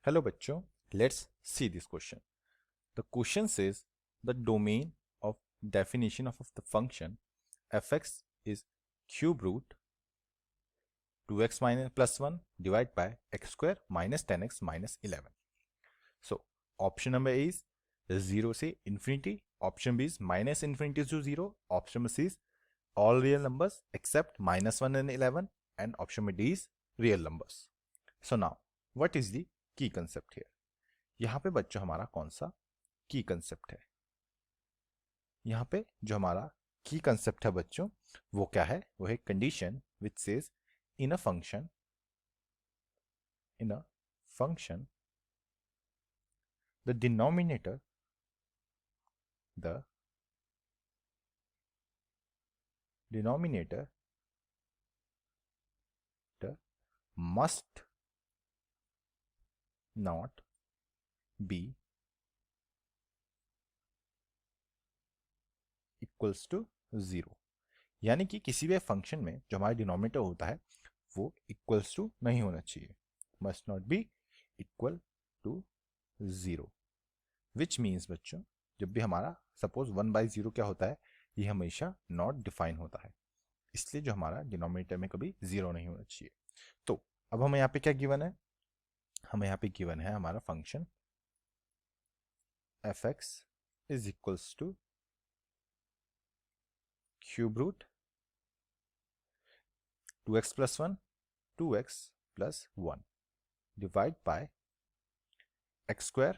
Hello बच्चों, let's see this question. The question says the domain of definition of the function fx is cube root 2x minus plus 1 divided by x square minus 10x minus 11. So option number A is 0 से infinity, option B is minus infinity to 0, option C is all real numbers except minus 1 and 11, and option D is real numbers. So now what is the key concept here? यहाँ पे बच्चों हमारा कौन सा की concept है? यहाँ पे जो हमारा की कंसेप्ट है बच्चों वो क्या है? वो है condition which says in a function the denominator must not be equals to 0. यानी कि किसी भी फंक्शन में जो हमारा डिनोमिनेटर होता है वो इक्वल्स टू नहीं होना चाहिए, must not be equal to 0. Which means बच्चों जब भी हमारा सपोज 1/0 क्या होता है, ये हमेशा नॉट डिफाइन होता है, इसलिए जो हमारा डिनोमिनेटर में कभी 0 नहीं होना चाहिए. तो अब हमें यहाँ पे क्या गिवन है? हमें यहाँ पे गिवन है हमारा function fx is equals to cube root 2x plus 1 2x plus 1 divide by x square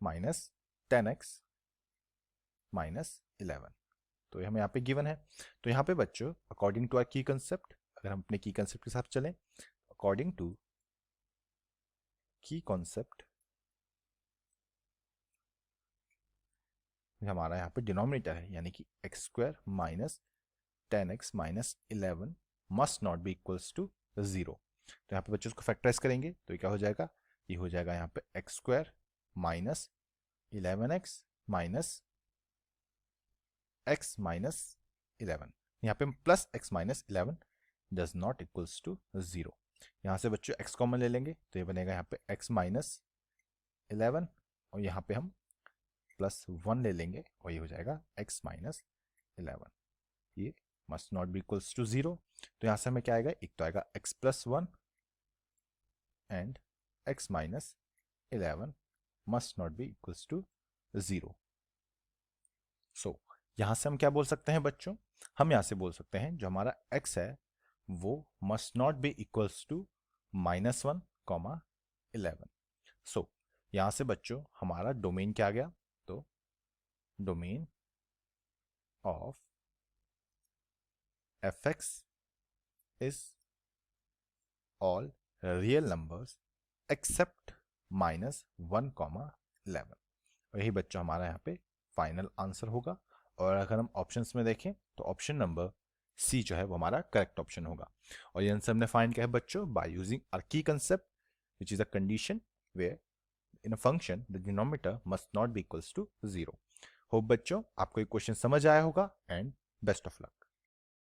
minus 10x minus 11. तो ये हमें यहाँ पे गिवन है. तो यहाँ पे बच्चों अकॉर्डिंग टू आर की कंसेप्ट, अगर हम अपने की कंसेप्ट के साथ चलें, अकॉर्डिंग टू की कॉन्सेप्ट हमारा यहाँ पे डिनोमिनेटर है यानी कि x square minus 10x minus 11 must not be equals to 0. तो यहाँ पे बच्चों उसको फैक्टराइज करेंगे तो ये क्या हो जाएगा? ये हो जाएगा यहाँ पे x square minus 11x minus x minus 11, यहाँ पे plus x minus 11 does not equals to 0. यहाँ से बच्चों x कॉमन ले लेंगे तो ये बनेगा यहाँ पे x माइनस 11 और यहाँ पे हम प्लस 1 ले लेंगे और ये हो जाएगा x माइनस 11. ये must not be equals to 0. तो यहाँ से हमें क्या आएगा? एक तो आएगा x plus 1 and x minus 11 must not be equals to 0. So यहाँ से हम क्या बोल सकते हैं बच्चों? हम यहाँ से बोल सकते हैं जो हमारा x है वो must not be equals to -1, 11. So यहाँ से बच्चों हमारा डोमेन क्या आ गया? तो domain of fx is all real numbers except -1, 11. और यही बच्चों हमारा यहाँ पे फाइनल आंसर होगा. और अगर हम ऑप्शंस में देखें तो ऑप्शन नंबर सी जो है वो हमारा करेक्ट ऑप्शन होगा. और ये आंसर हमने फाइंड किया है बच्चों by using our key concept which is a condition where in a function the denominator must not be equals to 0. Hope बच्चों आपको ये क्वेश्चन समझ आया होगा एंड बेस्ट ऑफ लक.